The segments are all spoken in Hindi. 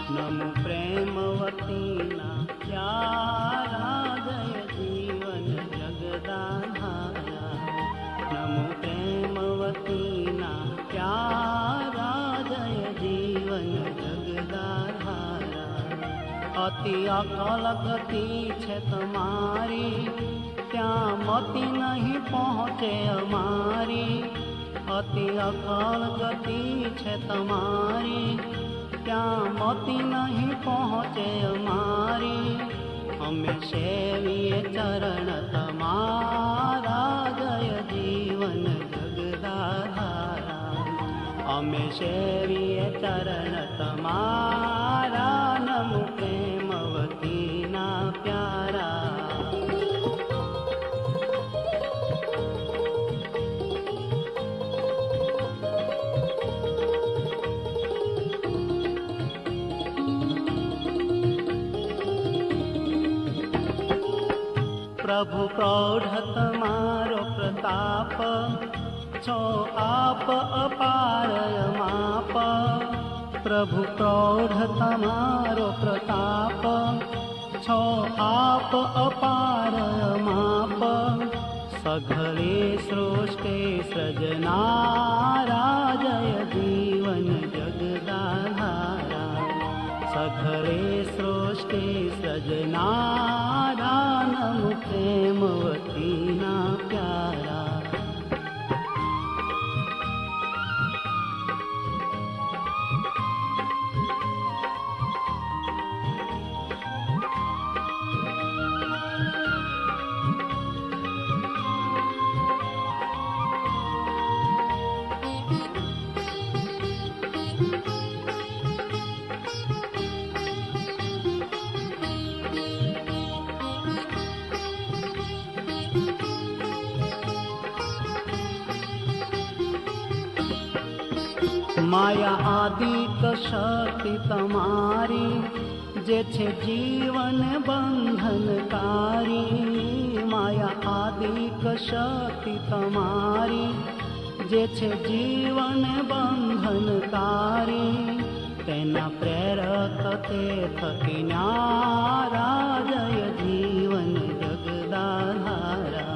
नमो प्रेमवती ना प्यारा, जय जीवन जगदाधारा। नमो प्रेमवती ना प्यारा, जय जीवन जगदाधारा। अति अकल गति छे तमारी, त्या मति नहीं पहुँचे अमारी। अति अकल गति छे तमारी, त्या मति नहीं पहुँचे अमारी। हमें सेविए चरण तमारा, जय जीवन जगदाधारा। हमें सेविए चरण तमारा, नमो प्रेमवती ना प्यारा। प्रभु प्रौढ़ तमारो प्रताप, छो आप अपार माप। प्रभु प्रौढ़ तमारो प्रताप, छो आप अपार माप। सघळे सृष्टि सृजनारा, जय जीवन जगदाधारा। सघळे सृष्टि सृजनारा, नमो प्रेमवती ना प्यारा। माया आदिक शक्ति तमारी, जे छे जीवन बंधनकारी। माया आदिक शक्ति तमारी, जे छे जीवन बंधनकारी। तेना प्रेरक ते थकी न्यारा, जय जीवन जगदाधारा।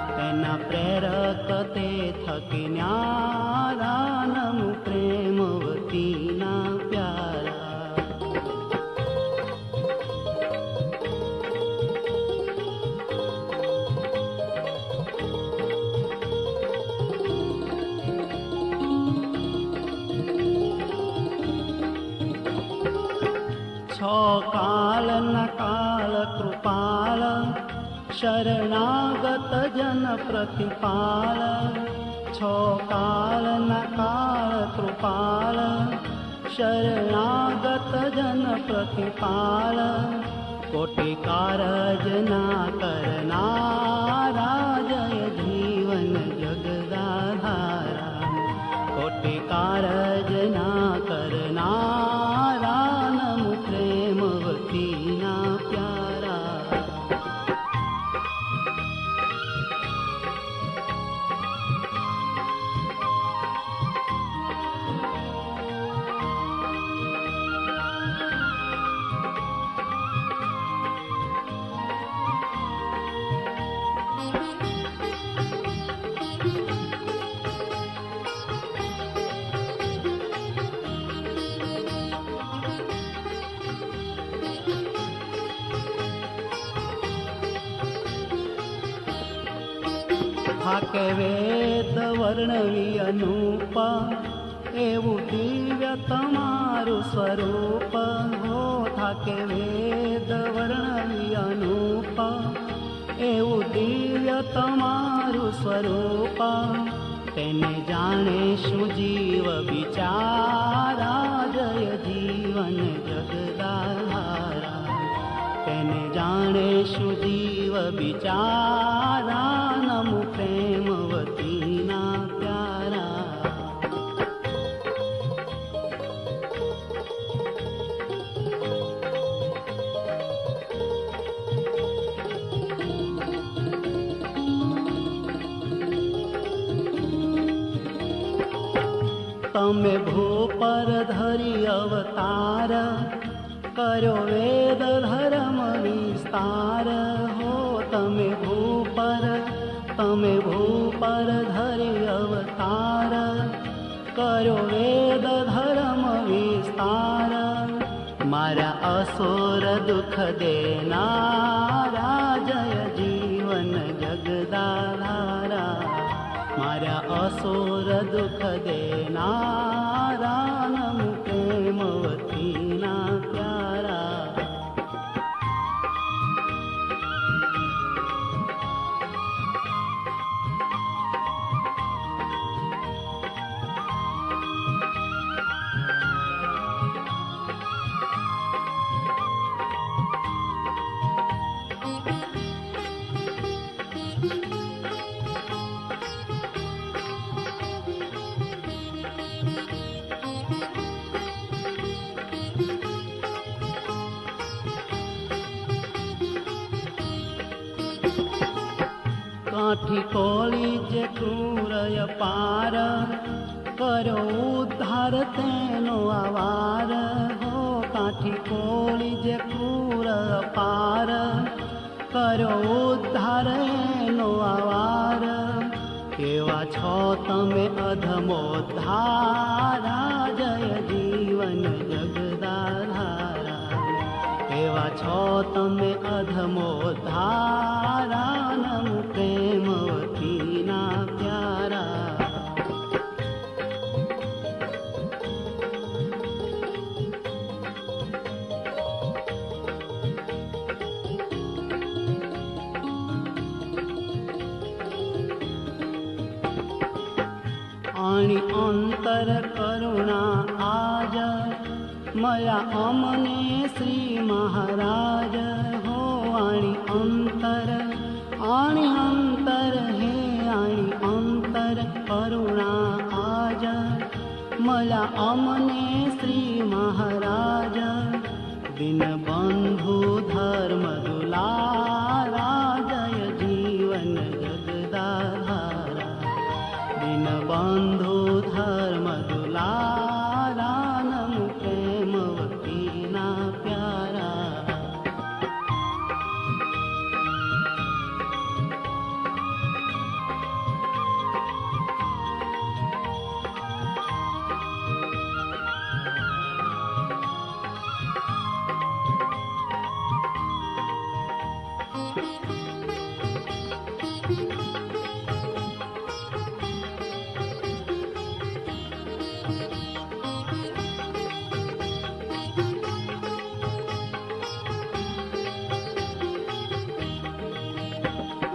तेना प्रेरक ते थकी न्यारा, नमो प्रेमवती ना प्यारा। छो काल न काल कृपाल, शरणागत जन प्रतिपाल। छो काल न काल कृपाल, शरणागत जन प्रतिपाल। कोटि कारज ना करनारा, जय जीवन जगदाधारा। कोटि कारज ना करनारा, नमो प्रेमवती ना प्यारा। थाके वेद वर्णवी अनूप, एवं दिव्य तमारु स्वरूप। हो थाके वेद वर्णवी अनूप, एवं दिव्य तमारु स्वरूप। तेने जाने शु जीव बिचारा, जय जीवन जगदाधारा। तेने जाने शु जीव बिचारा, नमो प्रेमवती ना प्यारा। तमे भूपर धर धरी अवतार, कर्यो वेद धर्म विस्तार। हो तमे भूपर धरी अवतार, कर्यो वेद धर्म विस्तार। मारा असुर दुख देनारा, जय जीवन जगदाधारा। मारा असुर दुख देनारा, नमो प्रेमवती ना प्यारा। काठी कोली जे क्रूरय पार, करो उद्धार तेनो आवार। हो काठी कोली जे क्रूर पार, करो उद्धार एनो आवार। केवा छो तमे अधमोद्धारा, जय जीवन जगदाधारा। केवा छो तमे अधमोद्धारा, नमो प्रेमवती ना प्यारा। आणि अंतर करुणा आज, मया अमने श्री महाराज। हो आणि अंतर हे आणि अंतर करुणा आज, मला अमने श्री महाराज। दीनबंधु धर्म दुलारा, जय जीवन जगदाधारा। दीनबंधु धर्म दुलारा, नमो प्रेमवती ना प्यारा।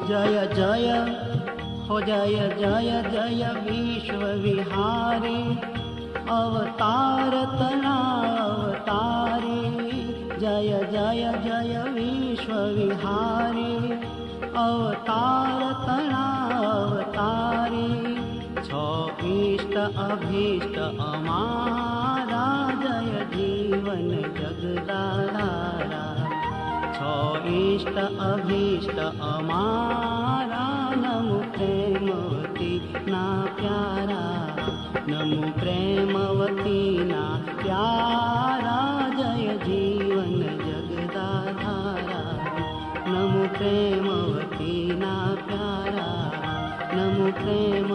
जय जय हो जय जय जय विश्व विहारी, अवतार तना अवतारी। जय जय जय विश्व विहारी, अवतार तना अवतारी। छो इष्ट अभीष्ट अमारा, जय जीवन जगदाधारा। छो इष्ट अभीष्ट अमारा, नमो प्रेमवती ना प्यारा। नमो प्रेमवती ना प्यारा, जय जीवन जगदाधारा। नमो प्रेमवती ना प्यारा, नमो प्रेम